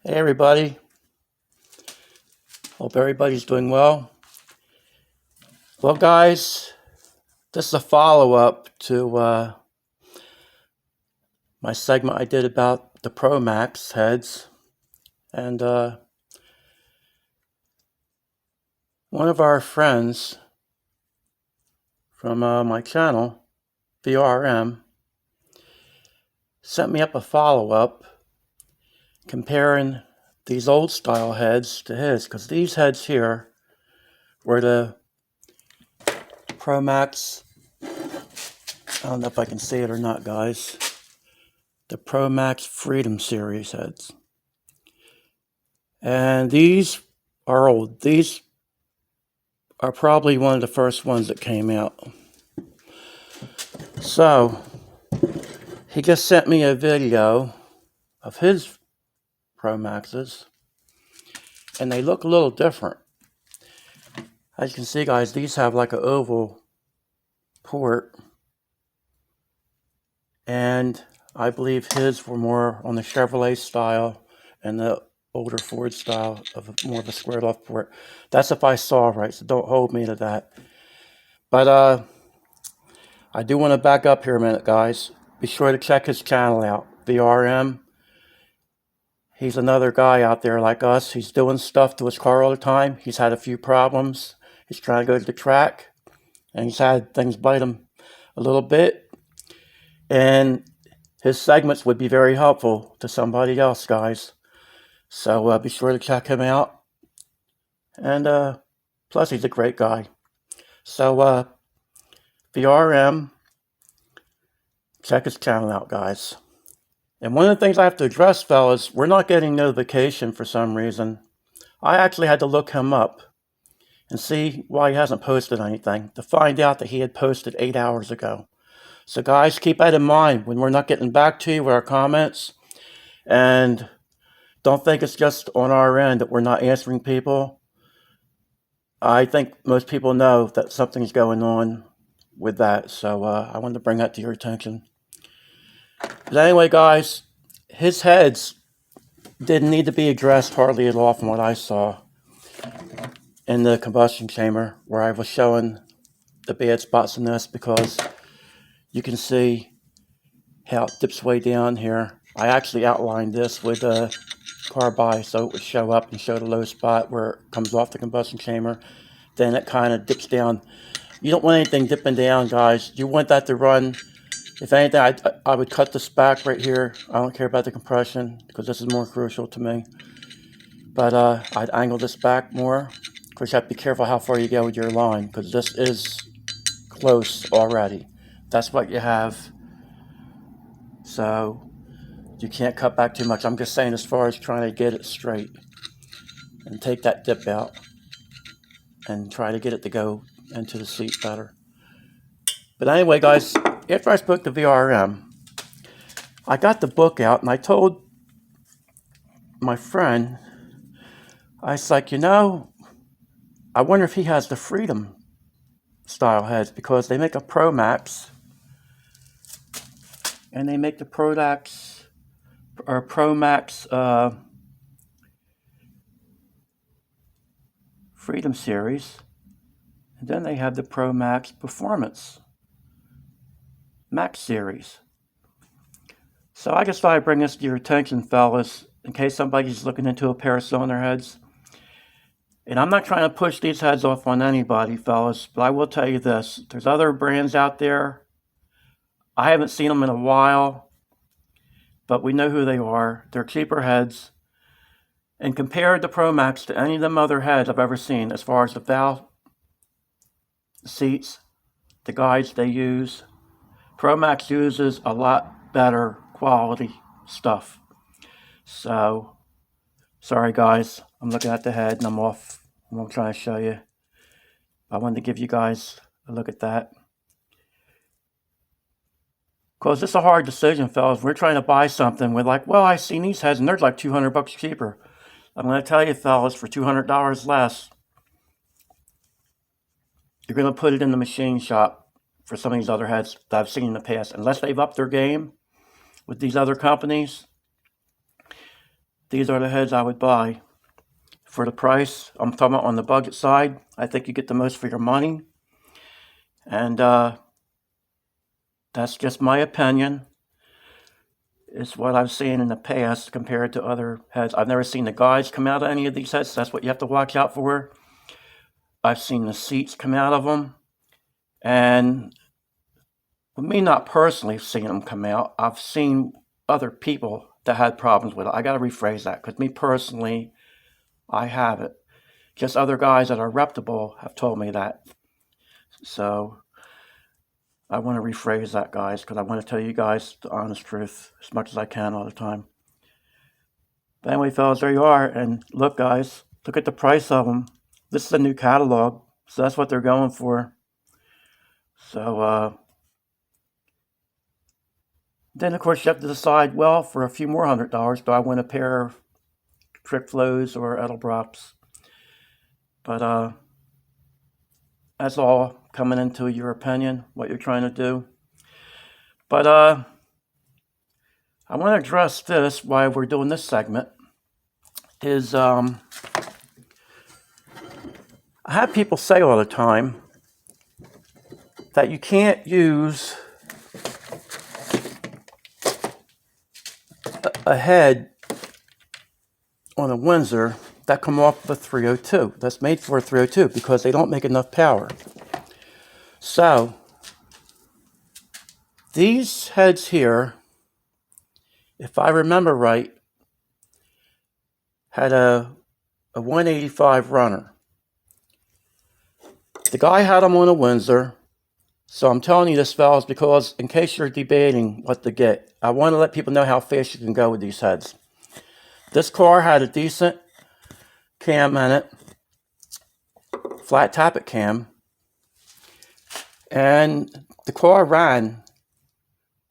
Hey everybody, hope everybody's doing well. Well guys, this is a follow-up to my segment I did about the Promaxx heads. And one of our friends from my channel, VRM, sent me up a follow-up comparing these old style heads to his, because these heads here were the Promaxx, I don't know if I can see it or not guys, the Promaxx Freedom Series heads. And these are old. These are probably one of the first ones that came out. So, he just sent me a video of his Promaxxes, and they look a little different. As you can see guys, these have like an oval port, and I believe his were more on the Chevrolet style and the older Ford style of more of a squared off port. That's if I saw right, so don't hold me to that. But I do want to back up here a minute guys. Be sure to check his channel out, VRM. He's another guy out there like us. He's doing stuff to his car all the time. He's had a few problems. He's trying to go to the track, and he's had things bite him a little bit. And his segments would be very helpful to somebody else, guys. So be sure to check him out. And plus, he's a great guy. So VRM, check his channel out, guys. And one of the things I have to address, fellas, we're not getting notification for some reason. I actually had to look him up and see why he hasn't posted anything, to find out that he had posted 8 hours ago. So guys, keep that in mind when we're not getting back to you with our comments. And don't think it's just on our end that we're not answering people. I think most people know that something's going on with that. So I wanted to bring that to your attention. But anyway, guys, his heads didn't need to be addressed hardly at all from what I saw in the combustion chamber, where I was showing the bad spots in this, because you can see how it dips way down here. I actually outlined this with a carbide so it would show up and show the low spot where it comes off the combustion chamber. Then it kind of dips down. You don't want anything dipping down, guys. You want that to run. If anything, I would cut this back right here. I don't care about the compression because this is more crucial to me. But I'd angle this back more. Of course, you have to be careful how far you go with your line, because this is close already. That's what you have. So you can't cut back too much. I'm just saying as far as trying to get it straight and take that dip out and try to get it to go into the seat better. But anyway, guys, after I spoke to VRM, I got the book out and I told my friend, I was like, I wonder if he has the Freedom style heads, because they make a Promaxx and they make the Promaxx Freedom Series, and then they have the Promaxx Performance Max Series. So I just thought I'd bring this to your attention, fellas, in case somebody's looking into a pair of cylinder heads. And I'm not trying to push these heads off on anybody, fellas, but I will tell you this. There's other brands out there. I haven't seen them in a while, but we know who they are. They're cheaper heads. And compared the Promaxx to any of them other heads I've ever seen, as far as the valve, the seats, the guides they use, Promaxx uses a lot better quality stuff. So, sorry guys, I'm looking at the head and I'm off. I'm trying to show you. I wanted to give you guys a look at that. Because it's a hard decision, fellas. We're trying to buy something. We're like, well, I've seen these heads and they're like $200 cheaper. I'm going to tell you, fellas, for $200 less, you're going to put it in the machine shop for some of these other heads that I've seen in the past. Unless they've upped their game with these other companies, these are the heads I would buy. For the price, I'm talking about on the budget side, I think you get the most for your money. And that's just my opinion. It's what I've seen in the past compared to other heads. I've never seen the guides come out of any of these heads. That's what you have to watch out for. I've seen the seats come out of them. And with me not personally seeing them come out, I've seen other people that had problems with it. I got to rephrase that, because me personally, I haven't. Just other guys that are reputable have told me that. So I want to rephrase that, guys, because I want to tell you guys the honest truth as much as I can all the time. But anyway, fellas, there you are. And look, guys, look at the price of them. This is a new catalog, so that's what they're going for. So then, of course, you have to decide, well, for a few more $100, do I want a pair of Trick Flows or Edelbrops? But that's all coming into your opinion, what you're trying to do. But I want to address this while we're doing this segment. Is I have people say all the time that you can't use a head on a Windsor that come off of a 302. That's made for a 302 because they don't make enough power. So these heads here, if I remember right, had a 185 runner. The guy had them on a Windsor. So I'm telling you this, fellas, because in case you're debating what to get, I want to let people know how fast you can go with these heads. This car had a decent cam in it, flat tappet cam, and the car ran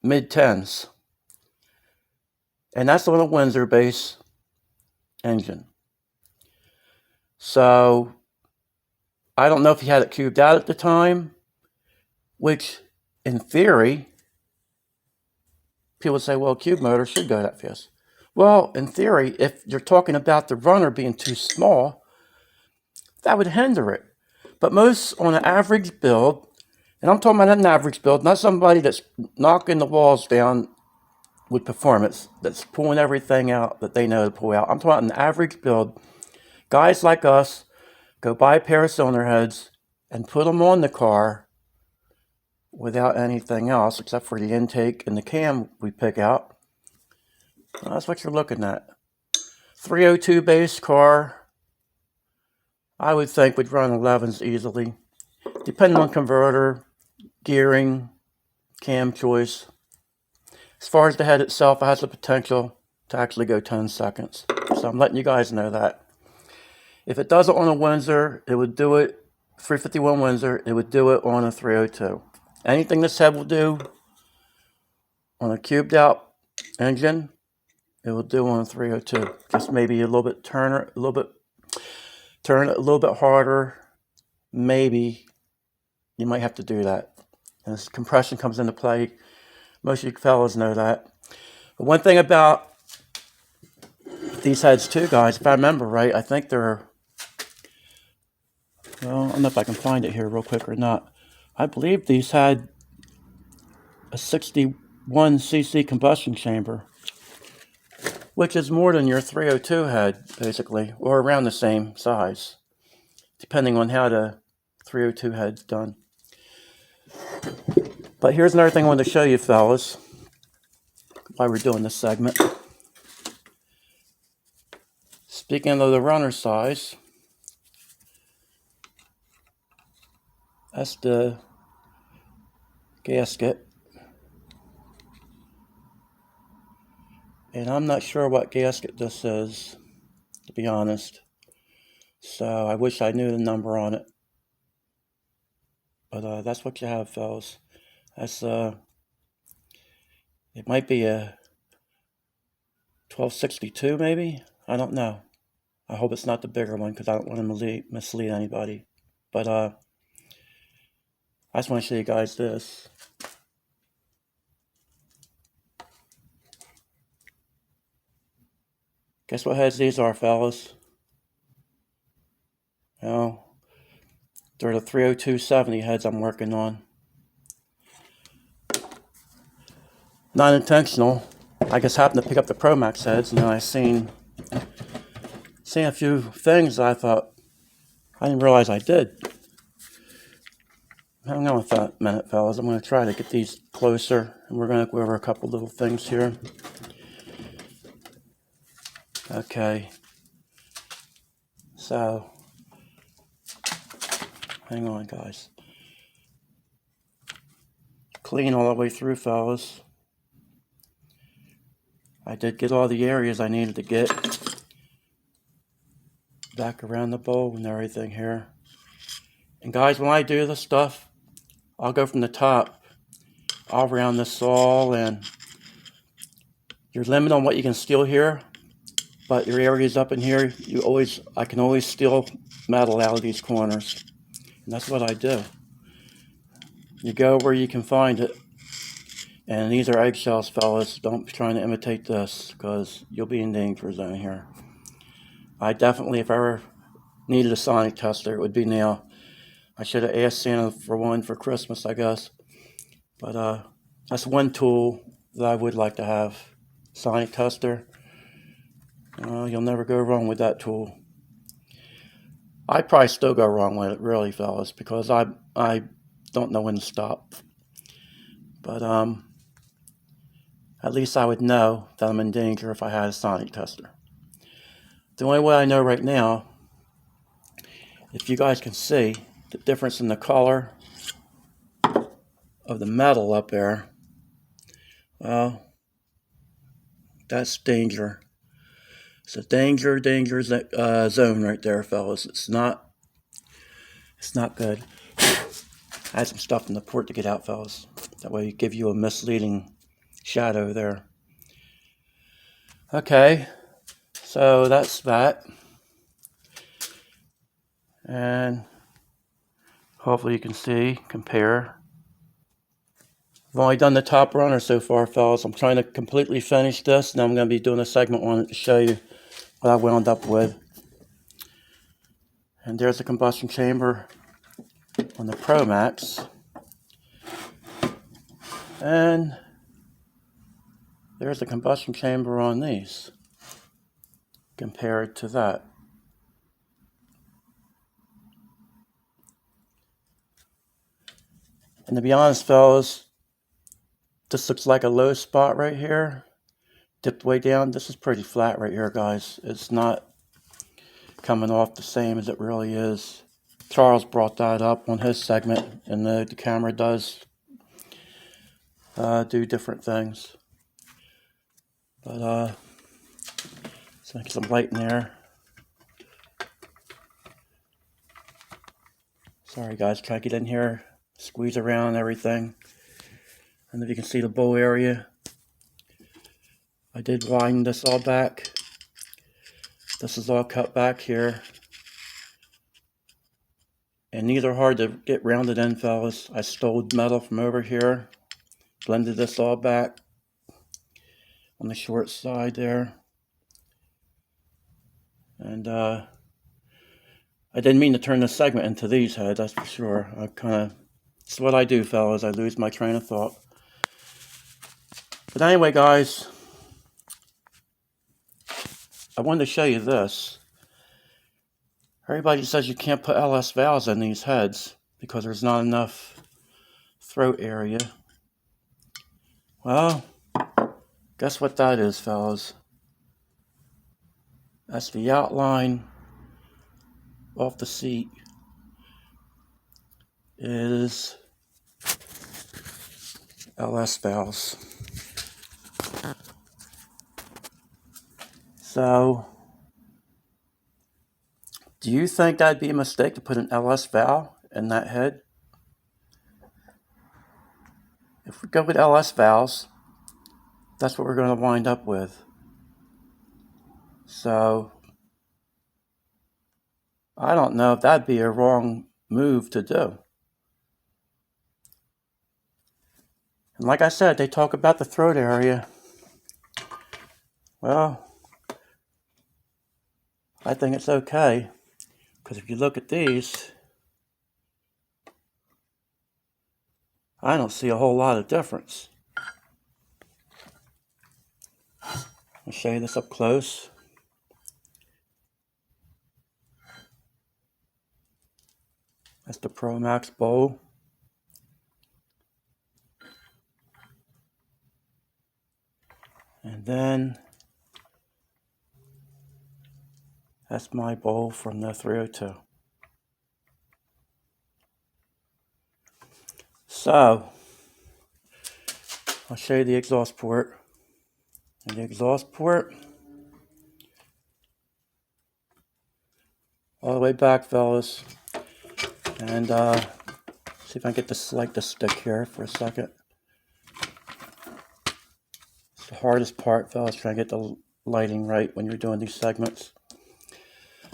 mid-10s. And that's on a Windsor base engine. So I don't know if he had it cubed out at the time, which in theory, people would say, well, a cube motor should go that fast. Well, in theory, if you're talking about the runner being too small, that would hinder it. But most on an average build, and I'm talking about an average build, not somebody that's knocking the walls down with performance, that's pulling everything out that they know to pull out. I'm talking about an average build. Guys like us go buy a pair of cylinder heads and put them on the car without anything else except for the intake and the cam we pick out. Well, that's what you're looking at. 302 base car, I would think would run 11s easily, depending on converter, gearing, cam choice. As far as the head itself, it has the potential to actually go 10 seconds. So I'm letting you guys know that. If it does it on a Windsor, it would do it, 351 Windsor, it would do it on a 302. Anything this head will do on a cubed out engine, it will do on a 302. Just maybe a little bit turn it a little bit harder. Maybe you might have to do that. And as compression comes into play, most of you fellas know that. But one thing about these heads too, guys, if I remember right, I think they're, well, I don't know if I can find it here real quick or not. I believe these had a 61cc combustion chamber, which is more than your 302 head, basically, or around the same size, depending on how the 302 head's done. But here's another thing I wanted to show you, fellas, while we're doing this segment. Speaking of the runner size, that's the gasket. And I'm not sure what gasket this is, to be honest. So I wish I knew the number on it. But that's what you have, fellas. That's it might be a 1262 maybe. I don't know. I hope it's not the bigger one because I don't want to mislead anybody. But I just want to show you guys this. Guess what heads these are, fellas? Well, they're the 30270 heads I'm working on. Not intentional. I just happened to pick up the Promaxx heads, and then I seen a few things that I thought I didn't realize I did. Hang on with that a minute, fellas. I'm going to try to get these closer, and we're going to go over a couple little things here. Okay. So, hang on, guys. Clean all the way through, fellas. I did get all the areas I needed to get back around the bowl and everything here. And guys, when I do this stuff, I'll go from the top. I'll round this all, and you're limited on what you can steal here, but your areas up in here, I can always steal metal out of these corners. And that's what I do. You go where you can find it. And these are eggshells, fellas. Don't be trying to imitate this, because you'll be in danger zone here. I definitely, if I ever needed a sonic tester, it would be now. I should have asked Santa for one for Christmas, I guess. But that's one tool that I would like to have. Sonic tester. You'll never go wrong with that tool. I'd probably still go wrong with it, really, fellas, because I don't know when to stop. But at least I would know that I'm in danger if I had a sonic tester. The only way I know right now, if you guys can see the difference in the color of the metal up there, well, that's danger. It's a danger zone right there, fellas. It's not good. I had some stuff in the port to get out, fellas. That way, give you a misleading shadow there. Okay, so that's that. And hopefully you can see, compare. I've only done the top runner so far, fellas. I'm trying to completely finish this, and I'm going to be doing a segment on it to show you what I wound up with. And there's the combustion chamber on the Promaxx. And there's the combustion chamber on these, compared to that. And to be honest, fellas, this looks like a low spot right here. Dipped way down. This is pretty flat right here, guys. It's not coming off the same as it really is. Charles brought that up on his segment, and the camera does do different things. But let's make some light in there. Sorry guys, try to get in here, squeeze around everything. And if you can see the bowl area, I did widen this all back. This is all cut back here. And these are hard to get rounded in, fellas. I stole metal from over here, blended this all back on the short side there. And I didn't mean to turn this segment into these heads, that's for sure. It's what I do, fellas. I lose my train of thought. But anyway, guys, I wanted to show you this. Everybody says you can't put LS valves in these heads because there's not enough throat area. Well, guess what that is, fellas? That's the outline off the seat is LS valves. So, do you think that'd be a mistake to put an LS valve in that head? If we go with LS valves, that's what we're going to wind up with. So, I don't know if that'd be a wrong move to do. And like I said, they talk about the throat area. Well, I think it's okay. Because if you look at these, I don't see a whole lot of difference. I'll show you this up close. That's the Promaxx bowl. And then that's my bowl from the 302. So, I'll show you the exhaust port. And the exhaust port, all the way back, fellas. And see if I can get this, like the stick here for a second. It's the hardest part, fellas, trying to get the lighting right when you're doing these segments.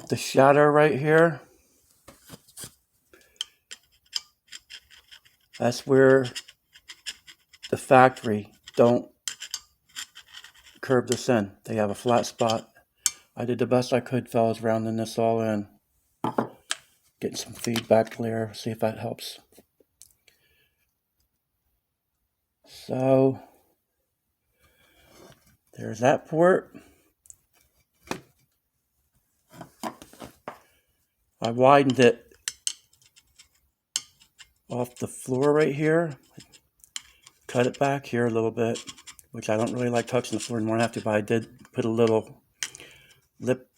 The shadow right here, that's where the factory don't curve this in. They have a flat spot. I did the best I could, fellas, rounding this all in. Getting some feedback there, see if that helps. So, there's that port. I widened it off the floor right here. Cut it back here a little bit, which I don't really like touching the floor anymore. I have to, but I did put a little lip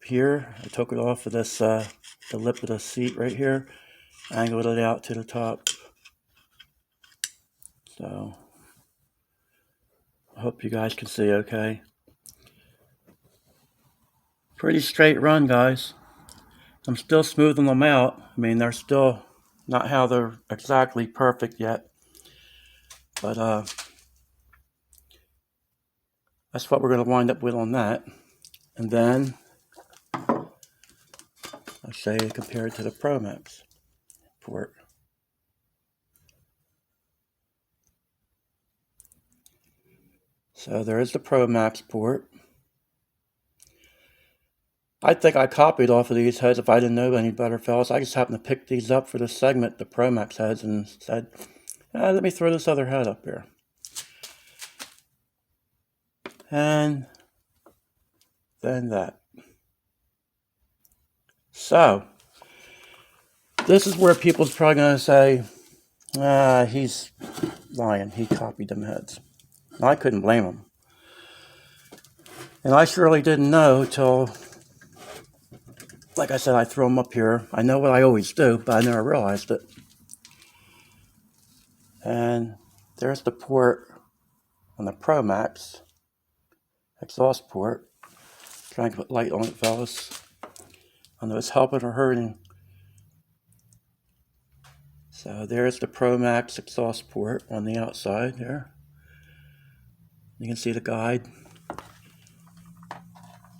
here. I took it off of this, the lip of the seat right here. Angled it out to the top. So, I hope you guys can see okay. Pretty straight run, guys. I'm still smoothing them out. I mean, they're still not how they're exactly perfect yet. But that's what we're going to wind up with on that. And then I'll show you compared to the Promaxx port. So there is the Promaxx port. I think I copied off of these heads if I didn't know any better, fellas. I just happened to pick these up for this segment, the Promaxx heads, and said, let me throw this other head up here. And then that. So, this is where people's probably going to say, he's lying. He copied them heads. I couldn't blame him. And I surely didn't know till, like I said, I threw them up here. I know what I always do, but I never realized it. And there's the port on the Promaxx exhaust port. Trying to put light on it, fellas. I know it's helping or hurting. So there's the Promaxx exhaust port on the outside there. You can see the guide.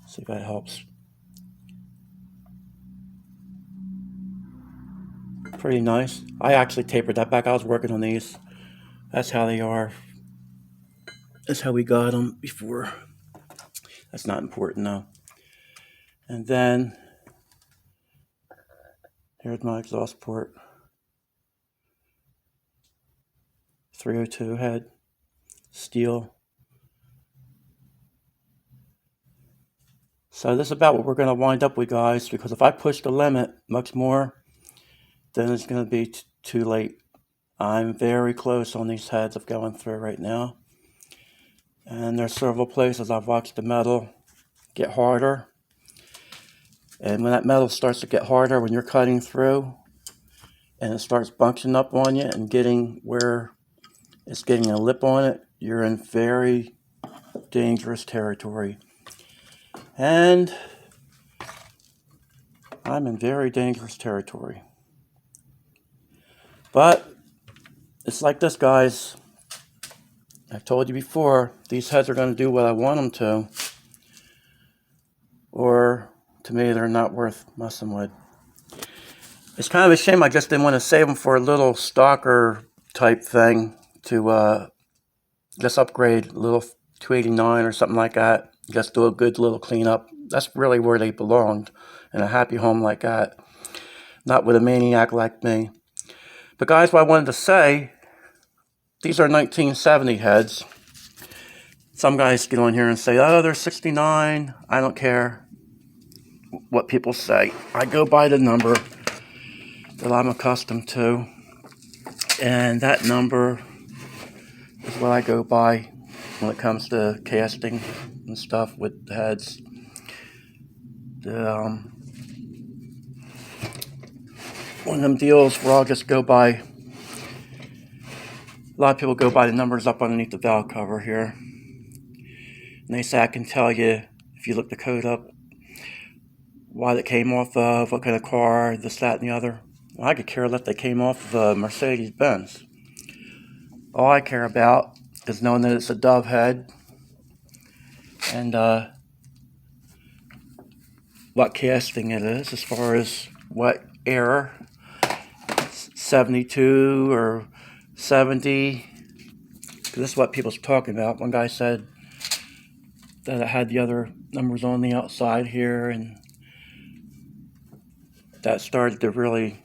See if that helps. Pretty nice. I actually tapered that back. I was working on these. That's how they are. That's how we got them before. That's not important though. And then here's my exhaust port. 302 head, steel. So this is about what we're going to wind up with, guys, because if I push the limit much more, then it's going to be too late. I'm very close on these heads of going through right now. And there's several places I've watched the metal get harder. And when that metal starts to get harder, when you're cutting through, and it starts bunching up on you and getting where it's getting a lip on it, you're in very dangerous territory. And I'm in very dangerous territory. But it's like this, guys. I've told you before, these heads are going to do what I want them to. Or, to me, they're not worth messing with. It's kind of a shame I just didn't want to save them for a little stalker type thing to just upgrade a little 289 or something like that. Just do a good little cleanup, That's really where they belonged, in a happy home like that. Not with a maniac like me. But guys, what I wanted to say, these are 1970 heads. Some guys get on here and say, oh, they're 69. I don't care what people say. I go by the number that I'm accustomed to. And that number is what I go by when it comes to casting and stuff with the heads. One of them deals where I'll just go by, a lot of people go by the numbers up underneath the valve cover here. And they say I can tell you, if you look the code up, what it came off of, what kind of car, this, that, and the other. Well, I could care less they came off of a Mercedes-Benz. All I care about is knowing that it's a dove head and what casting it is, as far as what era, 72 or 70, because this is what people's talking about. One guy said that it had the other numbers on the outside here, and that started to really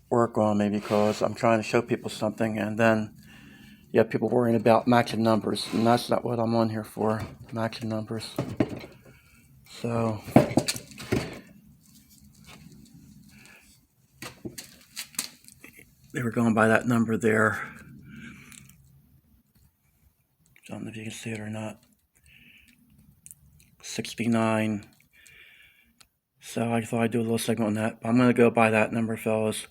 work on me because I'm trying to show people something, and then you have people worrying about matching numbers, and that's not what I'm on here for, matching numbers. So they were going by that number there. I don't know if you can see it or not. 69. So I thought I'd do a little segment on that. But I'm going to go by that number, fellas.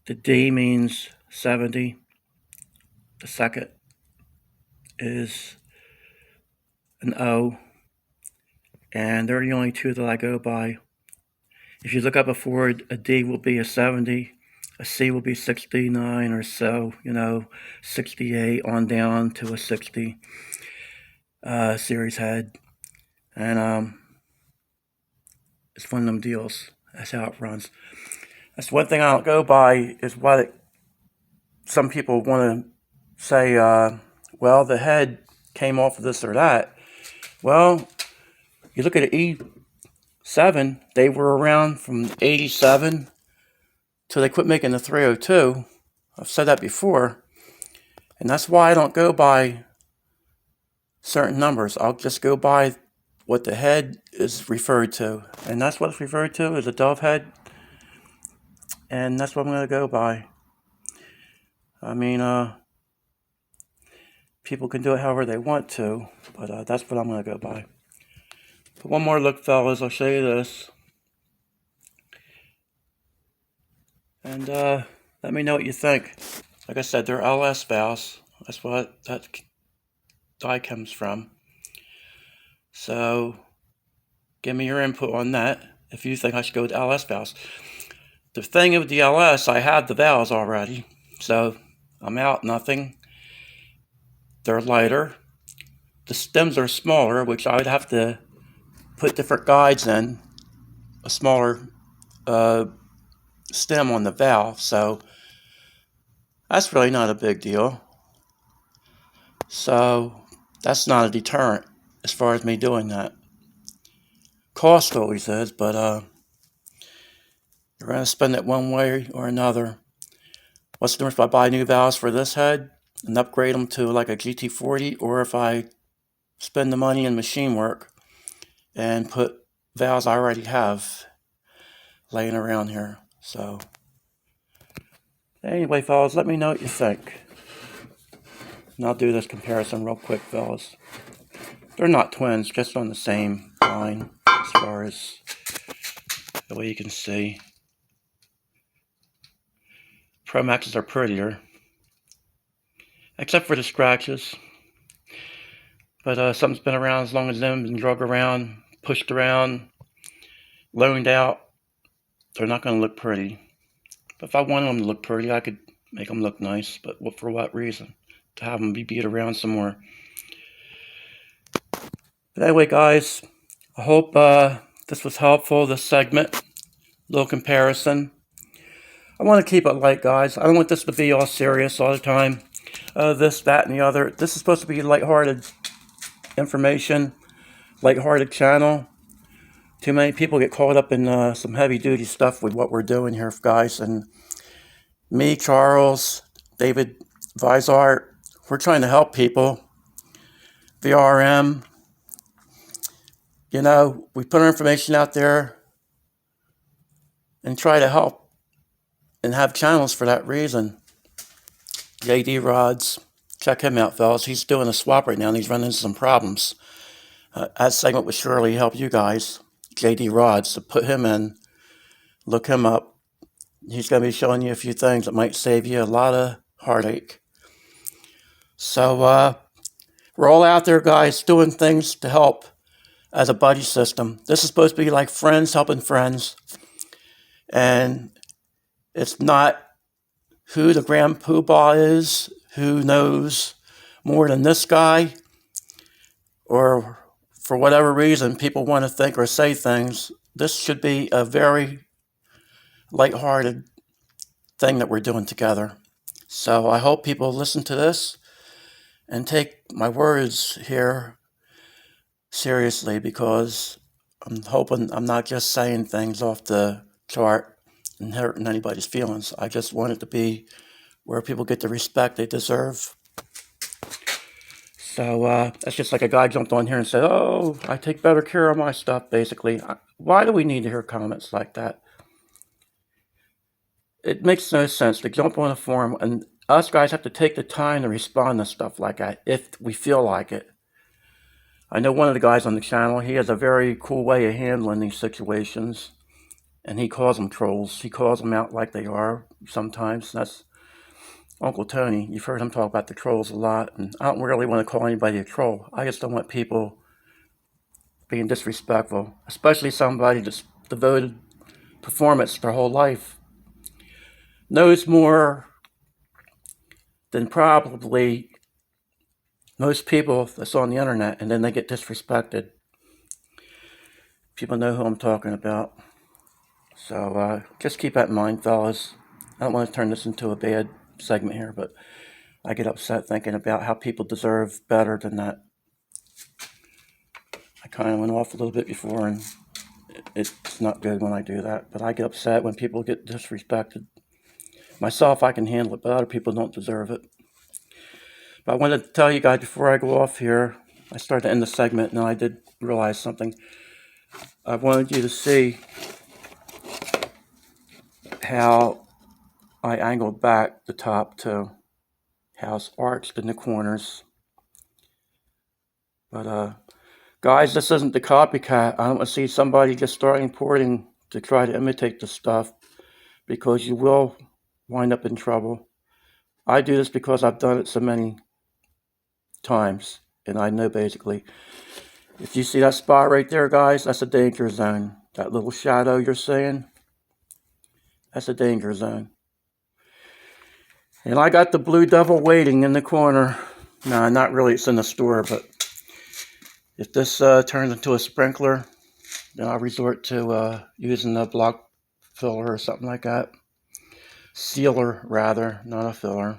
The D means 70. The second is an O. And they're the only two that I go by. If you look up a Ford, a D will be a 70. A C will be 69 or so, 68 on down to a 60 series head. And it's one of them deals. That's how it runs. That's one thing I don't go by, is what some people want to say, well, the head came off of this or that. Well, you look at an E7, they were around from 87 till they quit making the 302. I've said that before. And that's why I don't go by certain numbers. I'll just go by what the head is referred to. And that's what it's referred to, is a dove head. And that's what I'm going to go by. I mean, people can do it however they want to, but that's what I'm going to go by. But one more look, fellas. I'll show you this. And let me know what you think. Like I said, they're LS valves. That's what that die comes from. So give me your input on that if you think I should go with LS valves. The thing with the LS, I have the valves already, so I'm out nothing. They're lighter. The stems are smaller, which I would have to put different guides in, a smaller stem on the valve, so that's really not a big deal. So that's not a deterrent as far as me doing that. Cost always is, but you're going to spend it one way or another. What's the difference if I buy new valves for this head and upgrade them to like a GT40, or if I spend the money in machine work and put valves I already have laying around here. So anyway, fellas, let me know what you think. And I'll do this comparison real quick, fellas. They're not twins, just on the same line as far as the way you can see. Promaxes are prettier, except for the scratches. But something's been around as long as them, been drug around, pushed around, loaned out. They're not going to look pretty. But if I wanted them to look pretty, I could make them look nice. But for what reason? To have them be beat around some more. But anyway, guys, I hope this was helpful, this segment. Little comparison. I want to keep it light, guys. I don't want this to be all serious all the time. This, that, and the other. This is supposed to be lighthearted information. lighthearted channel. Too many people get caught up in some heavy-duty stuff with what we're doing here, guys. And me, Charles, David Vizart, we're trying to help people. VRM, we put our information out there and try to help and have channels for that reason. JD Rods, check him out, fellas. He's doing a swap right now and he's running into some problems. That segment would surely help you guys. JD Rods, so put him in, look him up. He's going to be showing you a few things that might save you a lot of heartache. So we're all out there, guys, doing things to help as a buddy system. This is supposed to be like friends helping friends. And it's not who the grand poobah is, who knows more than this guy, or for whatever reason people want to think or say things. This should be a very lighthearted thing that we're doing together. So I hope people listen to this and take my words here seriously, because I'm hoping I'm not just saying things off the chart and hurting anybody's feelings. I just want it to be where people get the respect they deserve. So that's just like a guy jumped on here and said, oh, I take better care of my stuff, basically. Why do we need to hear comments like that? It makes no sense to jump on a forum, and us guys have to take the time to respond to stuff like that if we feel like it. I know one of the guys on the channel, he has a very cool way of handling these situations, and he calls them trolls. He calls them out like they are sometimes. That's Uncle Tony. You've heard him talk about the trolls a lot, and I don't really want to call anybody a troll. I just don't want people being disrespectful, especially somebody that's devoted performance their whole life. Knows more than probably most people that's on the internet, and then they get disrespected. People know who I'm talking about. So just keep that in mind, fellas. I don't want to turn this into a bad segment here, but I get upset thinking about how people deserve better than that. I kind of went off a little bit before, and it's not good when I do that, but I get upset when people get disrespected. Myself, I can handle it, but other people don't deserve it. But I wanted to tell you guys before I go off here, I started to end the segment, and I did realize something. I wanted you to see how I angled back the top to how it's arched in the corners. But guys, this isn't the copycat. I don't want to see somebody just starting importing to try to imitate the stuff, because you will wind up in trouble. I do this because I've done it so many times, and I know basically, if you see that spot right there, guys, that's a danger zone. That little shadow you're seeing, that's a danger zone. And I got the Blue Devil waiting in the corner. No, not really, it's in the store, but if this turns into a sprinkler, then I'll resort to using a block filler or something like that. Sealer, rather, not a filler.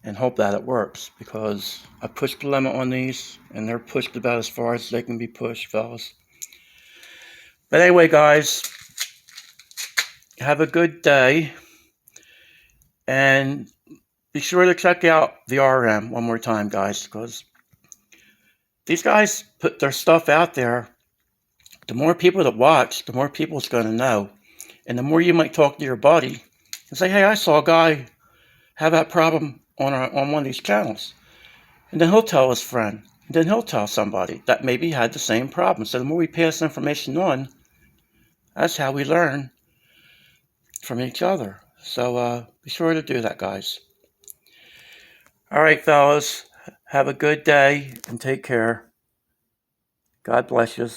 And hope that it works, because I pushed the limit on these, and they're pushed about as far as they can be pushed, fellas. But anyway, guys, have a good day, and be sure to check out the RM one more time, guys, because these guys put their stuff out there. The more people that watch, the more people it's going to know. And the more you might talk to your buddy and say, hey, I saw a guy have that problem on one of these channels. And then he'll tell his friend. And then he'll tell somebody that maybe had the same problem. So the more we pass information on, that's how we learn from each other. So be sure to do that, guys. All right, fellas. Have a good day and take care. God bless you.